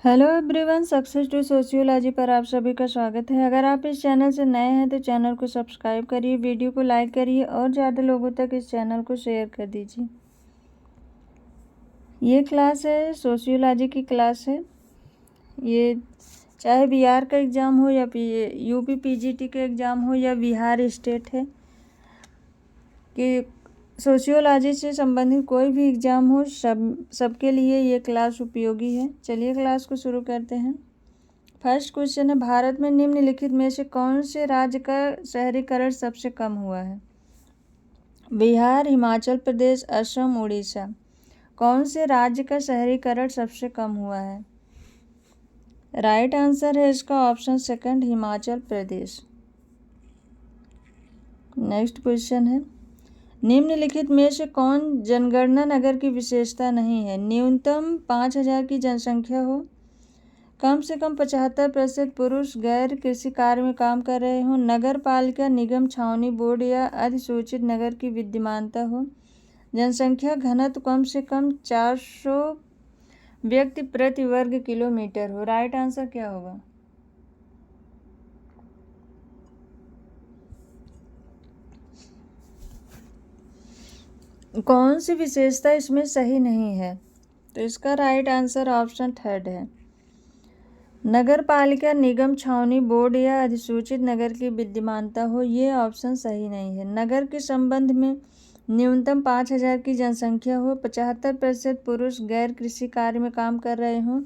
Hello everyone, success to sociology पर आप सभी का स्वागत है। अगर आप इस चैनल से नए हैं तो चैनल को सब्सक्राइब करिए, वीडियो को लाइक करिए और ज़्यादा लोगों तक इस चैनल को शेयर कर दीजिए। ये क्लास है, सोशियोलॉजी की क्लास है। ये चाहे बिहार का एग्ज़ाम हो या यूपी पीजीटी का एग्ज़ाम हो या बिहार स्टेट है कि सोशियोलॉजी से संबंधित कोई भी एग्ज़ाम हो, सबके लिए ये क्लास उपयोगी है। चलिए क्लास को शुरू करते हैं। फर्स्ट क्वेश्चन है, भारत में निम्नलिखित में से कौन से राज्य का शहरीकरण सबसे कम हुआ है? बिहार, हिमाचल प्रदेश, असम, उड़ीसा। कौन से राज्य का शहरीकरण सबसे कम हुआ है? राइट आंसर है इसका option second, Himachal Pradesh. Next question है, निम्नलिखित में से कौन जनगणना नगर की विशेषता नहीं है? न्यूनतम 5,000 की जनसंख्या हो, कम से कम 75% पुरुष गैर कृषि कार्य में काम कर रहे हों, नगर पालिका, निगम, छावनी, बोर्ड या अधिसूचित नगर की विद्यमानता हो, जनसंख्या घनत्व कम से कम 400 व्यक्ति प्रति वर्ग किलोमीटर हो। राइट आंसर क्या होगा? कौन सी विशेषता इसमें सही नहीं है? तो इसका राइट आंसर ऑप्शन थर्ड है। नगर पालिका, निगम, छावनी, बोर्ड या अधिसूचित नगर की विद्यमानता हो, ये ऑप्शन सही नहीं है। नगर के संबंध में न्यूनतम 5,000 की जनसंख्या हो, 75% पुरुष गैर कृषि कार्य में काम कर रहे हों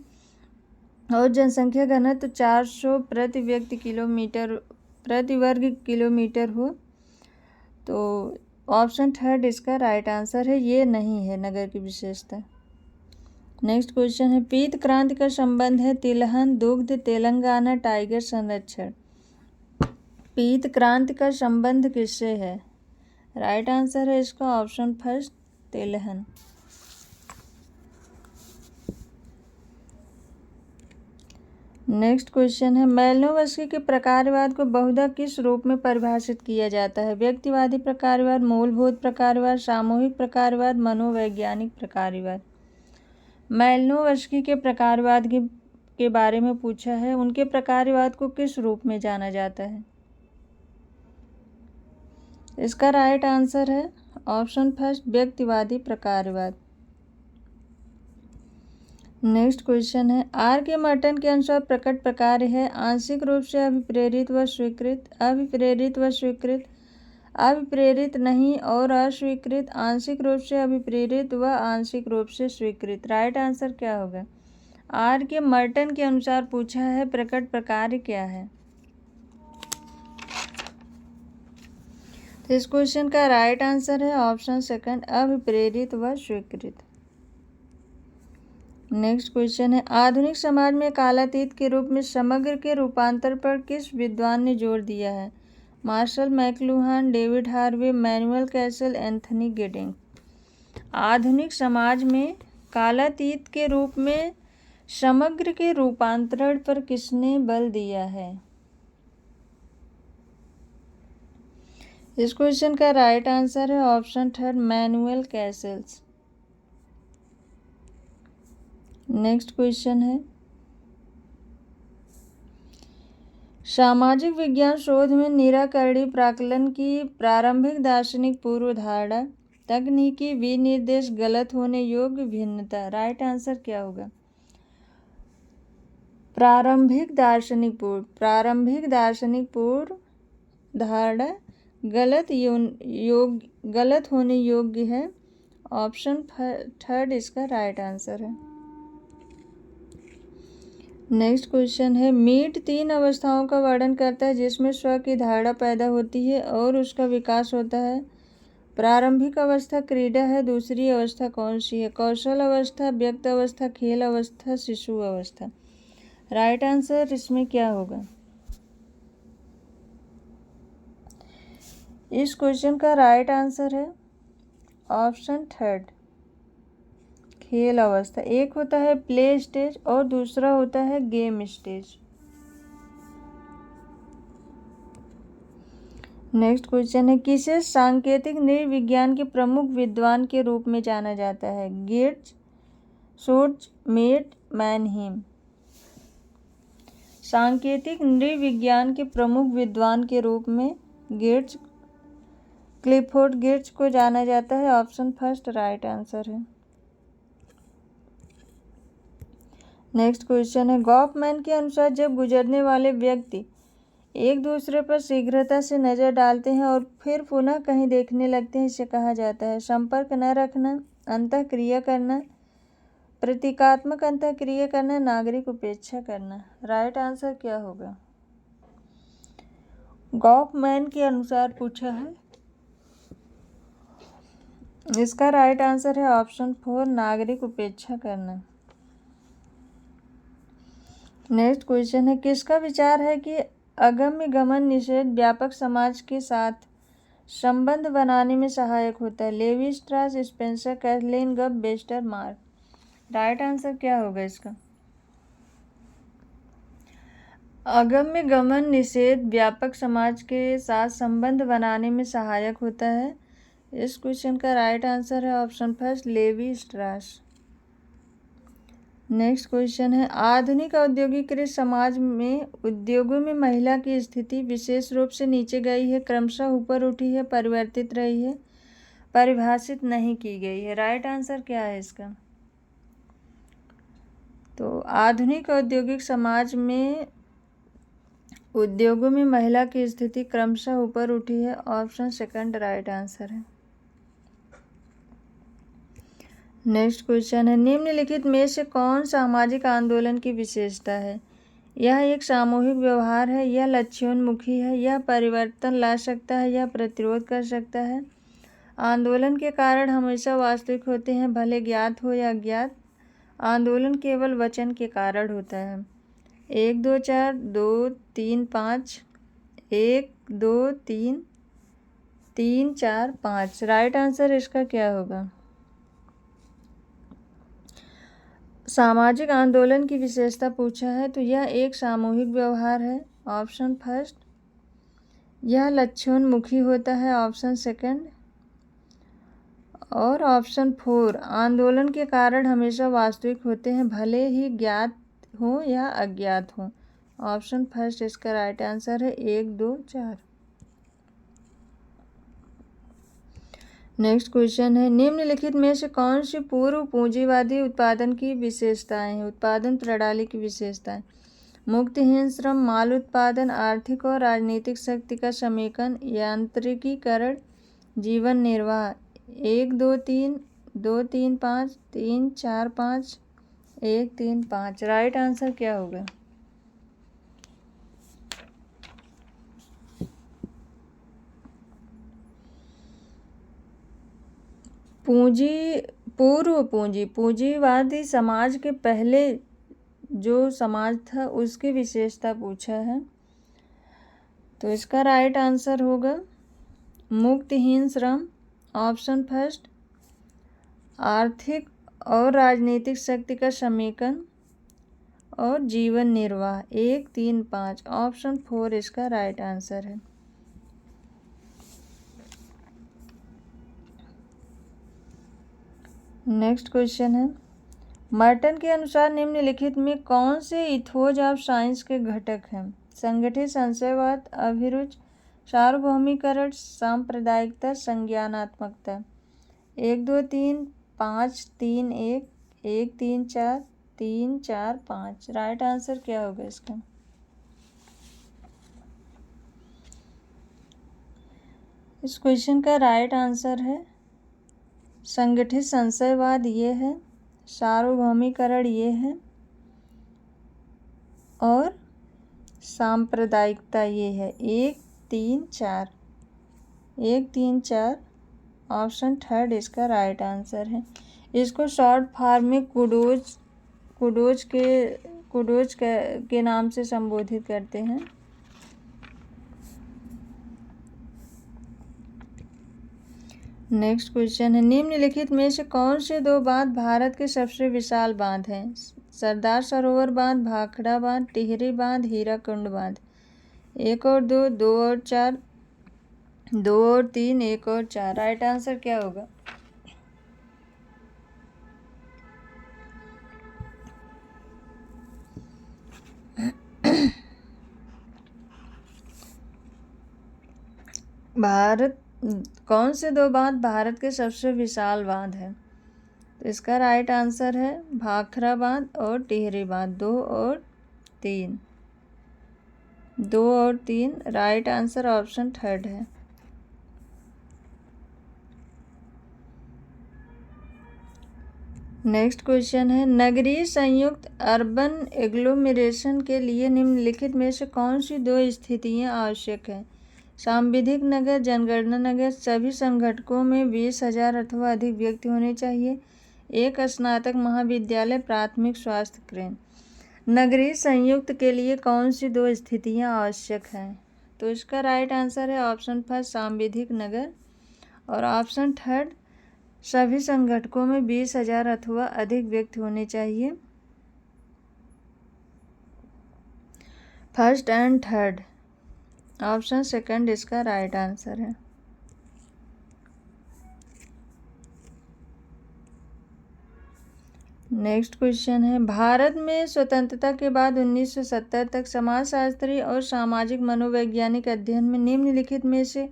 और जनसंख्या घनत्व 400 प्रति वर्ग किलोमीटर हो, तो ऑप्शन थर्ड इसका राइट आंसर है। ये नहीं है नगर की विशेषता। नेक्स्ट क्वेश्चन है, पीत क्रांति का संबंध है तिलहन, दुग्ध, तेलंगाना, टाइगर संरक्षण। पीत क्रांति का संबंध किससे है? राइट आंसर है इसका ऑप्शन फर्स्ट, तिलहन। नेक्स्ट क्वेश्चन है, मैलिनोवस्की के प्रकारवाद को बहुधा किस रूप में परिभाषित किया जाता है? व्यक्तिवादी प्रकारवाद, मूलभूत प्रकारवाद, सामूहिक प्रकारवाद, मनोवैज्ञानिक प्रकारवाद। मैलिनोवस्की के प्रकारवाद के बारे में पूछा है, उनके प्रकारवाद को किस रूप में जाना जाता है? इसका राइट आंसर है ऑप्शन फर्स्ट, व्यक्तिवादी प्रकारवाद। नेक्स्ट क्वेश्चन है, आर के मर्टन के अनुसार प्रकट प्रकार है आंशिक रूप से अभिप्रेरित व स्वीकृत, अभिप्रेरित व स्वीकृत, अभिप्रेरित नहीं और अस्वीकृत, आंशिक रूप से अभिप्रेरित व आंशिक रूप से स्वीकृत। राइट आंसर क्या होगा? आर के मर्टन के अनुसार पूछा है प्रकट प्रकार क्या है। तो इस क्वेश्चन का राइट आंसर है ऑप्शन सेकंड, अभिप्रेरित व स्वीकृत। नेक्स्ट क्वेश्चन है, आधुनिक समाज में कालातीत के रूप में समग्र के रूपांतर पर किस विद्वान ने जोर दिया है? Marshall McLuhan, David Harvey, Manuel Castells, Anthony Giddens. आधुनिक समाज में कालातीत के रूप में समग्र के रूपांतरण पर किसने बल दिया है? इस क्वेश्चन का राइट आंसर है option third, manual Castle's. Next question है, सामाजिक विज्ञान शोध में निराकरणी प्राकलन की प्रारंभिक दार्शनिक पूर्वधारणा, तकनीकी विनिर्देश, गलत होने योग्य भिन्नता। राइट आंसर क्या होगा? प्रारंभिक दार्शनिक पूर्वधारणा गलत होने योग्य है, ऑप्शन थर्ड इसका राइट आंसर है। नेक्स्ट क्वेश्चन है, मीट 3 अवस्थाओं का वर्णन करता है जिसमें स्व की धारणा पैदा होती है और उसका विकास होता है। प्रारंभिक अवस्था क्रीड़ा है, दूसरी अवस्था कौन सी है? कौशल अवस्था, व्यक्त अवस्था, खेल अवस्था, शिशु अवस्था। राइट आंसर इसमें क्या होगा? इस क्वेश्चन का राइट आंसर है ऑप्शन थर्ड, खेल अवस्था। एक होता है प्ले स्टेज और दूसरा होता है गेम स्टेज। नेक्स्ट क्वेश्चन है, किसे सांकेतिक नृविज्ञान के प्रमुख विद्वान के रूप में जाना जाता है? गिट्स, शोर्च, मेट, मैनहीम। सांकेतिक नृविज्ञान के प्रमुख विद्वान के रूप में क्लिफोर्ड गिर्च को जाना जाता है। ऑप्शन फर्स्ट राइट आंसर है। नेक्स्ट क्वेश्चन है, गॉफमैन के अनुसार जब गुजरने वाले व्यक्ति एक दूसरे पर शीघ्रता से नज़र डालते हैं और फिर पुनः कहीं देखने लगते हैं, इसे कहा जाता है संपर्क न रखना, अंतःक्रिया करना, प्रतीकात्मक अंतःक्रिया करना, नागरिक उपेक्षा करना। राइट आंसर क्या होगा? गॉफमैन के अनुसार पूछा है, इसका राइट आंसर है ऑप्शन 4 नागरिक उपेक्षा करना। नेक्स्ट क्वेश्चन है, किसका विचार है कि अगम्य गमन निषेध व्यापक समाज के साथ संबंध बनाने में सहायक होता है? लेवी स्ट्रास, स्पेंसर, कैथलीन गब, बेस्टर मार्क। राइट आंसर क्या होगा इसका? अगम्य गमन निषेध व्यापक समाज के साथ संबंध बनाने में सहायक होता है। इस क्वेश्चन का राइट आंसर है option first levy स्ट्रास। Next question है, आधुनिक औद्योगिकृत समाज में उद्योगों में महिला की स्थिति विशेष रूप से नीचे गई है, क्रमशः ऊपर उठी है, परिवर्तित रही है, परिभाषित नहीं की गई है। राइट आंसर क्या है इसका? तो आधुनिक औद्योगिक समाज में उद्योगों में महिला की स्थिति क्रमशः ऊपर उठी है। ऑप्शन सेकंड राइट आंसर है। नेक्स्ट क्वेश्चन है, निम्नलिखित में से कौन सामाजिक आंदोलन की विशेषता है? यह एक सामूहिक व्यवहार है, यह लक्ष्योन्मुखी है, यह परिवर्तन ला सकता है, यह प्रतिरोध कर सकता है। आंदोलन के कारण हमेशा वास्तविक होते हैं, भले ज्ञात हो या अज्ञात। आंदोलन केवल वचन के कारण होता है। 1 2 4 2 3 5 1 2 3 3 4 5। राइट आंसर इसका क्या होगा? सामाजिक आंदोलन की विशेषता पूछा है तो यह एक सामूहिक व्यवहार है। Option first. यह लक्ष्योन्मुखी होता है। Option second. और ऑप्शन 4 आंदोलन के कारण हमेशा वास्तविक होते हैं, भले ही ज्ञात हो या अज्ञात हो। ऑप्शन फर्स्ट इसका राइट आंसर है 1 2 4। नेक्स्ट क्वेश्चन है, निम्नलिखित में से कौन सी पूर्व पूंजीवादी उत्पादन की विशेषताएं हैं? उत्पादन प्रणाली की विशेषताएं। मुक्तिहीन श्रम, माल उत्पादन, आर्थिक और राजनीतिक शक्ति का समेकन, यांत्रिकीकरण, जीवन निर्वाह। 1 2 3 2 3 5 3 4 5 1 3 5। राइट आंसर क्या होगा? पूंजीवादी समाज के पहले जो समाज था उसकी विशेषता पूछा है तो इसका राइट आंसर होगा मुक्तिहीन श्रम। Option first. आर्थिक और राजनीतिक शक्ति का समेकन और जीवन निर्वाह। 1 3 5। ऑप्शन 4 इसका राइट आंसर है। नेक्स्ट क्वेश्चन है, मर्टन के अनुसार निम्नलिखित में कौन से इथोज ऑफ साइंस के घटक हैं? संगठित संशयवाद, अभिरुचि, सार्वभौमिकरण, सांप्रदायिकता, संज्ञानात्मकता। 1 2 3 5 3 1 1 3 4 3 4 5। राइट आंसर क्या होगा इसका? इस क्वेश्चन का राइट आंसर है संगठित संशयवाद ये है, सार्वभौमिकरण ये है और सांप्रदायिकता ये है। 1 3 4 1 3 4। ऑप्शन थर्ड इसका राइट आंसर है। इसको शॉर्ट फॉर्म में कुडोज के नाम से संबोधित करते हैं। नेक्स्ट क्वेश्चन है, निम्नलिखित में से कौन से दो बांध भारत के सबसे विशाल बांध हैं? सरदार सरोवर बांध, भाखड़ा बांध, टिहरी बांध, हीराकुंड बांध। 1 और 2 2 और 4 2 और 3 1 और 4। राइट आंसर क्या होगा? भारत कौन से दो बांध भारत के सबसे विशाल बांध है? तो इसका राइट आंसर है भाखड़ा बांध और टिहरी बांध। 2 और 3 राइट आंसर ऑप्शन थर्ड है। नेक्स्ट क्वेश्चन है, नगरीय संयुक्त अर्बन एग्लोमेरेशन के लिए निम्नलिखित में से कौन सी 2 स्थितियां आवश्यक है? सांविधिक नगर, जनगणना नगर। सभी संगठकों में 20,000 अथवा अधिक व्यक्ति होने चाहिए। एक स्नातक महाविद्यालय, प्राथमिक स्वास्थ्य केंद्र। नगरीय संयुक्त के लिए कौन सी 2 स्थितियां आवश्यक हैं? तो इसका राइट आंसर है ऑप्शन फर्स्ट सांविधिक नगर और ऑप्शन थर्ड सभी संगठकों में 20,000 अथवा अधिक व्यक्ति होने चाहिए। First and third, option second इसका राइट आंसर है। नेक्स्ट क्वेश्चन है, भारत में स्वतंत्रता के बाद 1970 तक समाजशास्त्री और सामाजिक मनोवैज्ञानिक अध्ययन में निम्नलिखित में से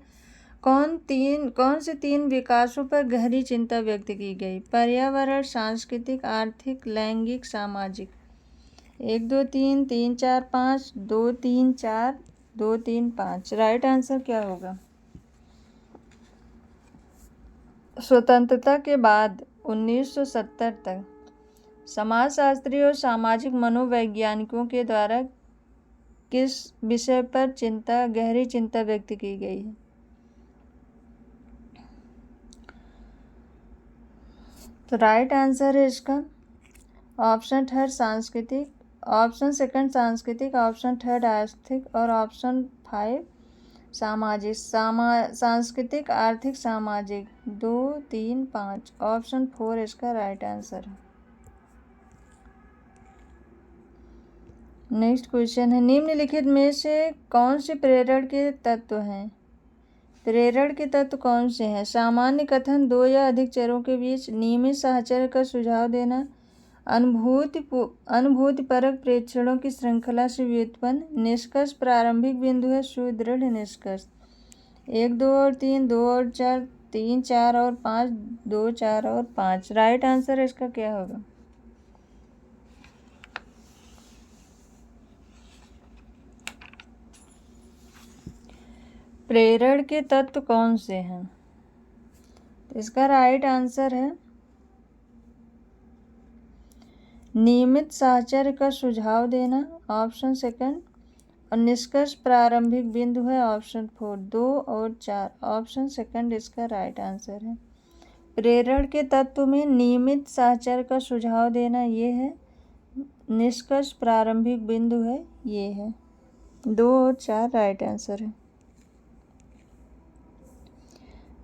कौन से 3 विकासों पर गहरी चिंता व्यक्त की गई? पर्यावरण, सांस्कृतिक, आर्थिक, लैंगिक, सामाजिक। 1 2 3 3 4 5 2 3 4 2 3 5 राइट आंसर क्या होगा? स्वतंत्रता के बाद 1970 तक समाजशास्त्री और सामाजिक मनोवैज्ञानिकों के द्वारा किस विषय पर गहरी चिंता व्यक्त की गई है? तो राइट आंसर है इसका ऑप्शन थर्ड सांस्कृतिक, ऑप्शन सेकंड सांस्कृतिक, ऑप्शन थर्ड आर्थिक और ऑप्शन 5 सामाजिक। सांस्कृतिक, आर्थिक, सामाजिक। 2 3 5 ऑप्शन 4 इसका राइट आंसर है। नेक्स्ट क्वेश्चन है, निम्नलिखित में से कौन से प्रेरण के तत्व हैं? प्रेरण के तत्व कौन से हैं? सामान्य कथन, 2 या अधिक चरों के बीच नियमित साहचर्य का सुझाव देना, अनुभूतिपरक प्रेक्षणों की श्रृंखला से व्युत्पन्न, निष्कर्ष प्रारंभिक बिंदु है, सुदृढ़ निष्कर्ष। 1 2 और 3 2 और 4 3 4 और 5 2 4 और 5 राइट आंसर इसका क्या होगा? प्रेरण के तत्व कौन से हैं? तो इसका राइट आंसर है नियमित साहचर्य का सुझाव देना, ऑप्शन सेकंड, और निष्कर्ष प्रारंभिक बिंदु है, ऑप्शन 4। 2 और 4 ऑप्शन सेकंड इसका राइट आंसर है। प्रेरण के तत्व में नियमित साहचर्य का सुझाव देना ये है, निष्कर्ष प्रारंभिक बिंदु है ये है। 2 और 4 राइट आंसर है।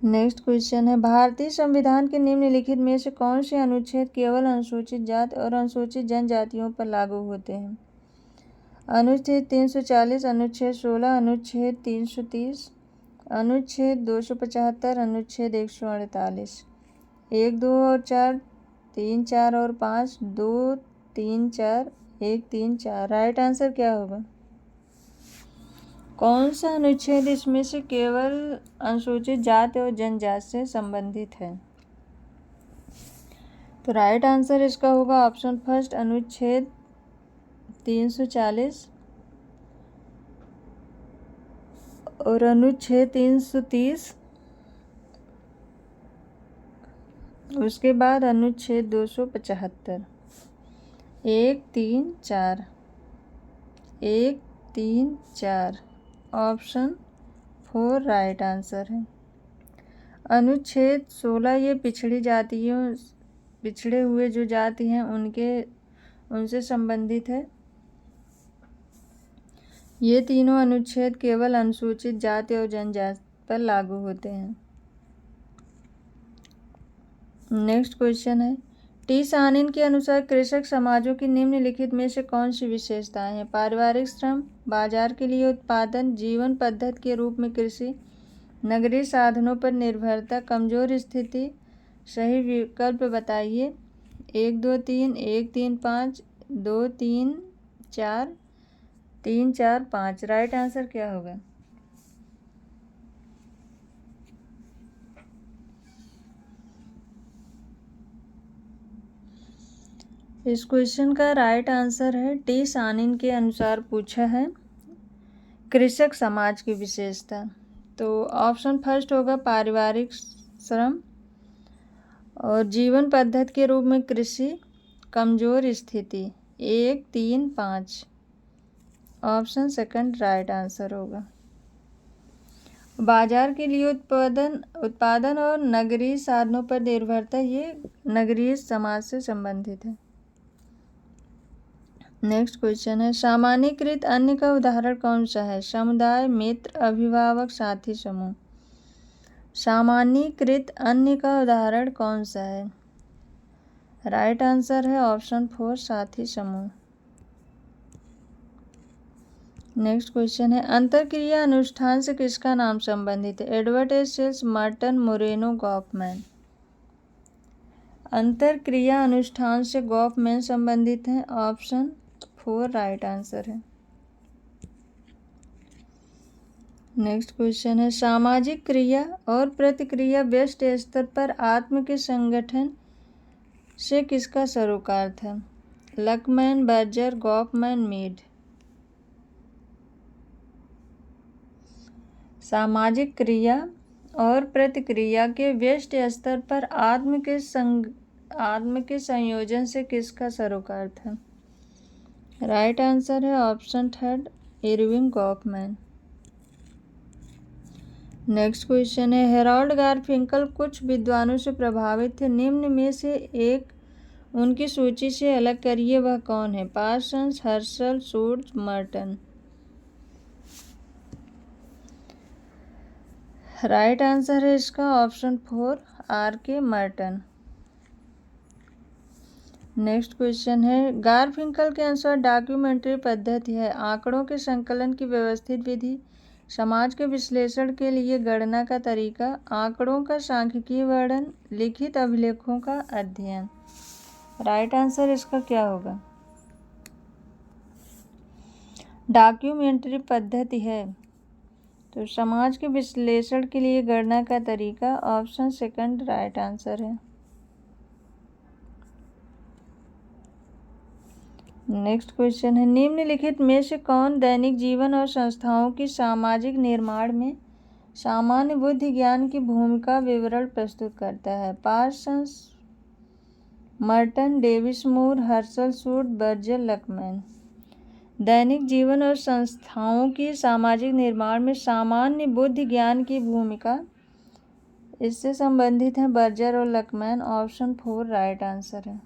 नेक्स्ट क्वेश्चन है, भारतीय संविधान के निम्नलिखित में से कौन से अनुच्छेद केवल अनुसूचित जाति और अनुसूचित जनजातियों पर लागू होते हैं? अनुच्छेद 340, अनुच्छेद 16, अनुच्छेद 330, अनुच्छेद 275, अनुच्छेद 148। 1 2 और 4 3 4 और 5 2 3 4 1 3 4 राइट आंसर क्या होगा? कौन सा अनुच्छेद इसमें से केवल अनुसूचित जाति और जनजाति से संबंधित है? तो राइट आंसर इसका होगा ऑप्शन फर्स्ट अनुच्छेद 340 और अनुच्छेद 330, उसके बाद अनुच्छेद 275। 1 3 4 1 3 4 ऑप्शन 4 राइट आंसर है। अनुच्छेद 16 ये पिछड़े हुए जो जाति हैं उनसे संबंधित है। ये तीनों अनुच्छेद केवल अनुसूचित जाति और जनजाति पर लागू होते हैं। नेक्स्ट क्वेश्चन है, टी सानिन के अनुसार कृषक समाजों की निम्नलिखित में से कौन सी विशेषताएं हैं? पारिवारिक श्रम, बाजार के लिए उत्पादन, जीवन पद्धति के रूप में कृषि, नगरीय साधनों पर निर्भरता, कमजोर स्थिति। सही विकल्प बताइए। 1 2 3 1 3 5 2 3 4 3 4 5 राइट आंसर क्या होगा? इस क्वेश्चन का राइट आंसर है टी सानिन के अनुसार पूछा है कृषक समाज की विशेषता। तो ऑप्शन फर्स्ट होगा पारिवारिक श्रम और जीवन पद्धति के रूप में कृषि, कमजोर स्थिति 1, 3, 5। ऑप्शन सेकंड राइट आंसर होगा। बाजार के लिए उत्पादन और नगरीय साधनों पर निर्भरता, ये नगरीय समाज से संबंधित है। नेक्स्ट क्वेश्चन है सामान्यीकृत अन्य का उदाहरण कौन सा है? समुदाय, मित्र, अभिभावक, साथी समूह। सामान्यीकृत अन्य का उदाहरण कौन सा है? राइट आंसर है ऑप्शन 4 साथी समूह। नेक्स्ट क्वेश्चन है अंतरक्रिया अनुष्ठान से किसका नाम संबंधित है? Edward Shils, Merton, Moreno, Goffman. अंतरक्रिया अनुष्ठान से गॉफमैन संबंधित है। ऑप्शन 4 राइट आंसर है। नेक्स्ट क्वेश्चन है सामाजिक क्रिया और प्रतिक्रिया व्यष्टि स्तर पर आत्म के संगठन से किसका सरोकार था? Luckmann, Berger, Goffman, Mead. सामाजिक क्रिया और प्रतिक्रिया के व्यष्टि स्तर पर आत्म के संयोजन से किसका सरोकार था? राइट आंसर है option 3 Irving Goffman. Next question है हेरोल्ड गारफिंकल कुछ विद्वानों से प्रभावित थे, निम्न में से एक उनकी सूची से अलग करिए, वह कौन है? Parsons, Herschel, Schutz, Merton. Right answer है इसका option 4 R.K. Merton. Next question है गारफिंकल के अनुसार डॉक्यूमेंट्री पद्धति है आंकड़ों के संकलन की व्यवस्थित विधि, समाज के विश्लेषण के लिए गणना का तरीका, आंकड़ों का सांख्यिकीय वर्णन, लिखित अभिलेखों का अध्ययन। राइट आंसर इसका क्या होगा? डॉक्यूमेंट्री पद्धति है तो समाज के विश्लेषण के लिए गणना का तरीका। ऑप्शन सेकंड राइट आंसर है। नेक्स्ट क्वेश्चन है निम्नलिखित में से कौन दैनिक जीवन और संस्थाओं की सामाजिक निर्माण में सामान्य बुद्धि ज्ञान की भूमिका विवरण प्रस्तुत करता है? पार्सन्स, मर्टन, डेविस मूर, हर्शल, शूर्ज, बर्जर, लकमैन। दैनिक जीवन और संस्थाओं की सामाजिक निर्माण में सामान्य बुद्धि ज्ञान की भूमिका इससे संबंधित है बर्जर और लकमैन। ऑप्शन 4 राइट आंसर है।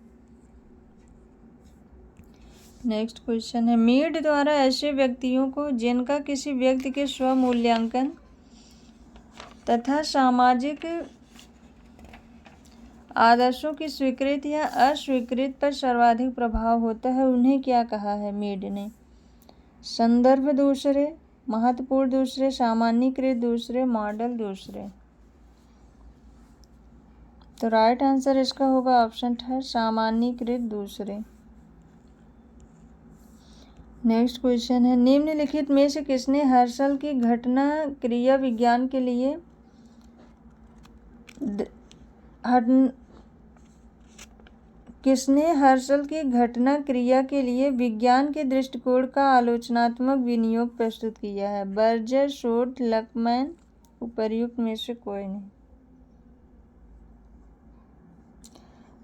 नेक्स्ट क्वेश्चन है मीड द्वारा ऐसे व्यक्तियों को जिनका किसी व्यक्ति के स्वमूल्यांकन तथा सामाजिक आदर्शों की स्वीकृत या अस्वीकृत पर सर्वाधिक प्रभाव होता है, उन्हें क्या कहा है मीड ने? संदर्भ दूसरे, महत्वपूर्ण दूसरे, सामान्यीकृत दूसरे, मॉडल दूसरे। तो राइट आंसर इसका होगा ऑप्शन 3 सामान्यीकृत दूसरे। नेक्स्ट क्वेश्चन है निम्नलिखित में से किसने हर्शल की घटना क्रिया विज्ञान के लिए किसने हर्शल की घटना क्रिया के लिए विज्ञान के दृष्टिकोण का आलोचनात्मक विनियोग प्रस्तुत किया है? बर्जर, शूर्ज, लकमैन, उपर्युक्त में से कोई नहीं।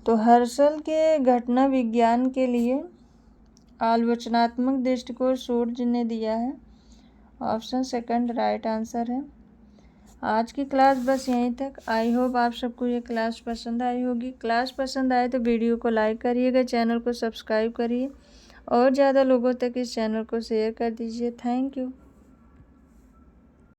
तो हर्शल के घटना विज्ञान के लिए आलोचनात्मक दृष्टिकोण शूर्ज ने दिया है। ऑप्शन सेकंड राइट आंसर है। आज की क्लास बस यहीं तक। आई होप आप सबको ये क्लास पसंद आई होगी। क्लास पसंद आए तो वीडियो को लाइक करिएगा, चैनल को सब्सक्राइब करिए और ज़्यादा लोगों तक इस चैनल को शेयर कर दीजिए। Thank you.